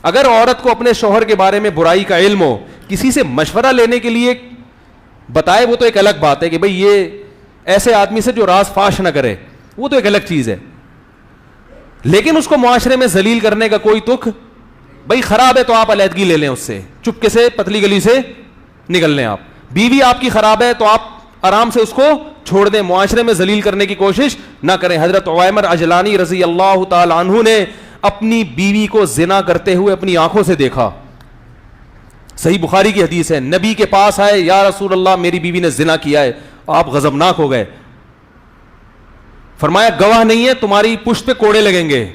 اگر عورت کو اپنے شوہر کے بارے میں برائی کا علم ہو, کسی سے مشورہ لینے کے لیے بتائے, وہ تو ایک الگ بات ہے کہ بھئی یہ ایسے آدمی سے جو راز فاش نہ کرے, وہ تو ایک الگ چیز ہے. لیکن اس کو معاشرے میں ذلیل کرنے کا کوئی تک, بھئی خراب ہے تو آپ علیحدگی لے لیں اس سے, چپکے سے پتلی گلی سے نکل لیں. آپ بیوی آپ کی خراب ہے تو آپ آرام سے اس کو چھوڑ دیں, معاشرے میں ذلیل کرنے کی کوشش نہ کریں. حضرت عویمر عجلانی رضی اللہ تعالی عنہ نے اپنی بیوی کو زنا کرتے ہوئے اپنی آنکھوں سے دیکھا. صحیح بخاری کی حدیث ہے, نبی کے پاس آئے, یا رسول اللہ میری بیوی نے زنا کیا ہے. آپ غضبناک ہو گئے, فرمایا گواہ نہیں ہے, تمہاری پشت پہ کوڑے لگیں گے,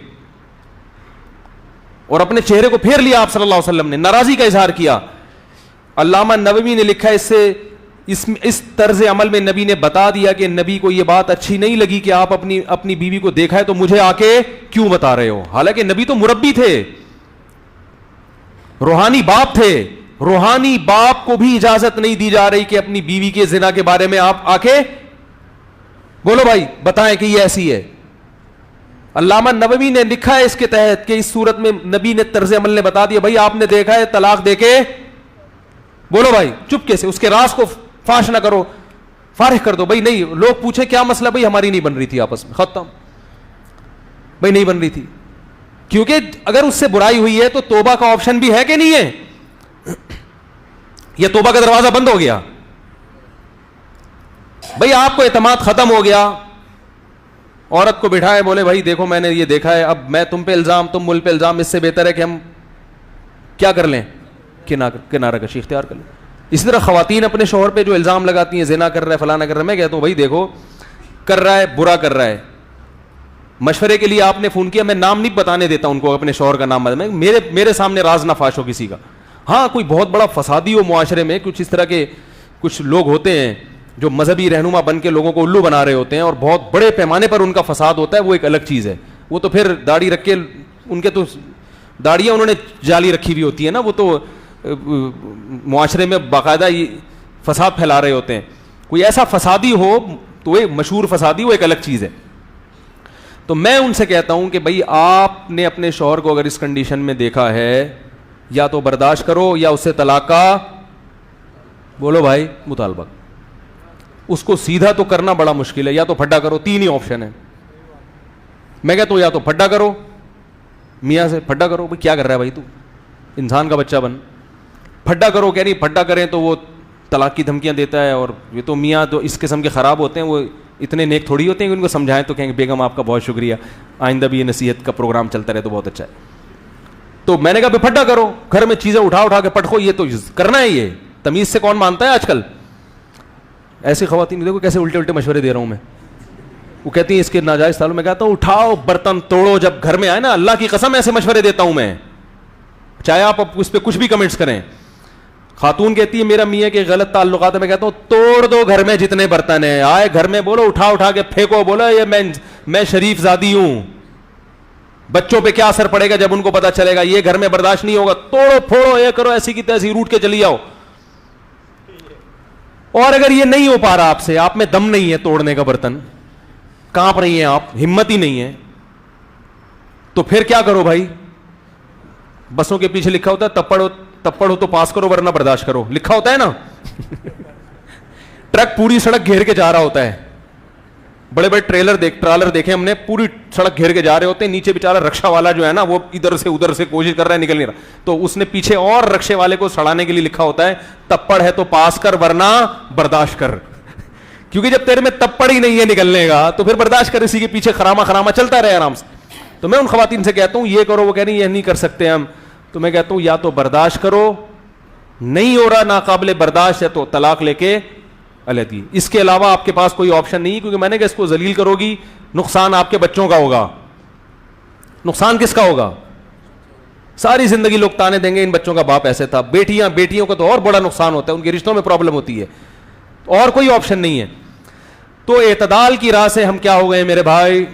اور اپنے چہرے کو پھیر لیا آپ صلی اللہ علیہ وسلم نے, ناراضی کا اظہار کیا. علامہ نووی نے لکھا ہے اس طرز عمل میں نبی نے بتا دیا کہ نبی کو یہ بات اچھی نہیں لگی کہ آپ اپنی بیوی کو دیکھا ہے تو مجھے آ کے کیوں بتا رہے ہو. حالانکہ نبی تو مربی تھے, روحانی باپ تھے, روحانی باپ کو بھی اجازت نہیں دی جا رہی کہ اپنی بیوی کے زنا کے بارے میں آپ آ کے بولو بھائی بتائیں کہ یہ ایسی ہے. علامہ نووی نے لکھا ہے اس کے تحت کہ اس صورت میں نبی نے طرز عمل نے بتا دیا, بھائی آپ نے دیکھا ہے طلاق دے کے بولو بھائی چپکے سے, اس کے راز کو فاش نہ کرو, فارغ کر دو. بھائی نہیں, لوگ پوچھیں کیا مسئلہ, بھائی ہماری نہیں بن رہی تھی آپس میں, ختم, بھائی نہیں بن رہی تھی. کیونکہ اگر اس سے برائی ہوئی ہے تو توبہ کا آپشن بھی ہے کہ نہیں ہے, یہ توبہ کا دروازہ بند ہو گیا. بھائی آپ کو اعتماد ختم ہو گیا, عورت کو بٹھائے, بولے بھائی دیکھو میں نے یہ دیکھا ہے, اب میں تم پہ الزام, تم مل پہ الزام, اس سے بہتر ہے کہ ہم کیا کر لیں, کنارہ کشی اختیار کر لیں. اسی طرح خواتین اپنے شوہر پہ جو الزام لگاتی ہیں, زنا کر رہا ہے, فلانا کر رہا ہے, میں کہتا ہوں بھائی دیکھو کر رہا ہے, برا کر رہا ہے, مشورے کے لیے آپ نے فون کیا, میں نام نہیں بتانے دیتا ان کو, اپنے شوہر کا نام میرے سامنے راز نہ فاش ہو کسی کا. ہاں کوئی بہت بڑا فسادی ہو معاشرے میں, کچھ اس طرح کے کچھ لوگ ہوتے ہیں جو مذہبی رہنما بن کے لوگوں کو الو بنا رہے ہوتے ہیں اور بہت بڑے پیمانے پر ان کا فساد ہوتا ہے, وہ ایک الگ چیز ہے. وہ تو پھر داڑھی رکھ کے, ان کے تو داڑیاں انہوں نے جالی رکھی ہوئی ہوتی ہے نا, وہ تو معاشرے میں باقاعدہ فساد پھیلا رہے ہوتے ہیں. کوئی ایسا فسادی ہو تو وہ مشہور فسادی, وہ ایک الگ چیز ہے. تو میں ان سے کہتا ہوں کہ بھائی آپ نے اپنے شوہر کو اگر اس کنڈیشن میں دیکھا ہے, یا تو برداشت کرو یا اس سے طلاق کا بولو بھائی مطالبہ. اس کو سیدھا تو کرنا بڑا مشکل ہے, یا تو پھڈا کرو, 3 ہی آپشن ہے. میں کہتا ہوں یا تو پھڈا کرو, میاں سے پھڈا کرو, بھائی کیا کر رہا ہے بھائی تو, انسان کا بچہ بن, پھڈا کرو. کہہ نہیں پھڈا کریں تو وہ طلاق کی دھمکیاں دیتا ہے, اور یہ تو میاں تو اس قسم کے خراب ہوتے ہیں, وہ اتنے نیک تھوڑی ہوتے ہیں کہ ان کو سمجھائیں تو کہیں گے بیگم آپ کا بہت شکریہ, آئندہ بھی یہ نصیحت کا پروگرام چلتا رہے تو بہت اچھا ہے. تو میں نے کہا پھڈا کرو, گھر میں چیزیں اٹھا کے پٹکو, یہ تو کرنا ہے, یہ تمیز سے کون مانتا ہے آج کل. ایسی خواتین دیکھو کیسے الٹے مشورے دے رہا ہوں میں, وہ کہتی ہیں اس کے ناجائز تعلق. میں کہتا ہوں اٹھاؤ برتن توڑو, جب گھر میں آئے نا, اللہ کی قسم ایسے مشورے دیتا ہوں میں, چاہے آپ اس پہ کچھ بھی کمنٹس کریں. خاتون کہتی ہے میرا میاں کے غلط تعلقات ہے, میں کہتا ہوں توڑ دو گھر میں جتنے برتن ہیں, آئے گھر میں بولو اٹھا کے پھینکو, بولو یہ میں شریف زادی ہوں. بچوں پہ کیا اثر پڑے گا جب ان کو پتا چلے گا, یہ گھر میں برداشت نہیں ہوگا, توڑو پھوڑو, یہ کرو, ایسی کی تیسی روٹ کے چلی جاؤ. اور اگر یہ نہیں ہو پا رہا آپ سے, آپ میں دم نہیں ہے توڑنے کا برتن, کانپ رہی ہیں آپ, ہمت ہی نہیں ہے, تو پھر کیا کرو بھائی. بسوں کے پیچھے لکھا ہوتا ہے تپڑ ہو تو پاس کرو ورنہ برداشت کرو, لکھا ہوتا ہے نا. ٹرک پوری سڑک گھیر کے جا رہا ہوتا ہے, بڑے بڑے ٹرالر دیکھے ہم نے, پوری سڑک گھیر کے جا رہے ہوتے ہیں, نیچے بیچارہ رکشا والا جو ہے نا وہ ادھر سے کوشش کر رہا ہے, نکل نہیں رہا, تو اس نے پیچھے اور رکشے والے کو سڑانے کے لیے لکھا ہوتا ہے تپڑ ہے تو پاس کر ورنہ برداشت کر. کیونکہ جب تیرے میں تپڑ ہی نہیں ہے نکلنے کا تو پھر برداشت کر, اسی کے پیچھے خراما چلتا رہے آرام سے. تو میں ان خواتین سے کہتا ہوں یہ کرو, وہ کہہ رہی یہ نہیں کر سکتے ہم, تو میں کہتا ہوں یا تو برداشت کرو, نہیں ہو رہا ناقابل برداشت ہے تو طلاق لے کے علیحدگی. اس کے علاوہ آپ کے پاس کوئی آپشن نہیں, کیونکہ میں نے کہا اس کو ذلیل کرو گی, نقصان آپ کے بچوں کا ہوگا. نقصان کس کا ہوگا؟ ساری زندگی لوگ تانے دیں گے ان بچوں کا باپ ایسے تھا. بیٹیوں کا تو اور بڑا نقصان ہوتا ہے, ان کے رشتوں میں پرابلم ہوتی ہے, اور کوئی آپشن نہیں ہے. تو اعتدال کی راہ سے ہم کیا ہو گئے میرے بھائی,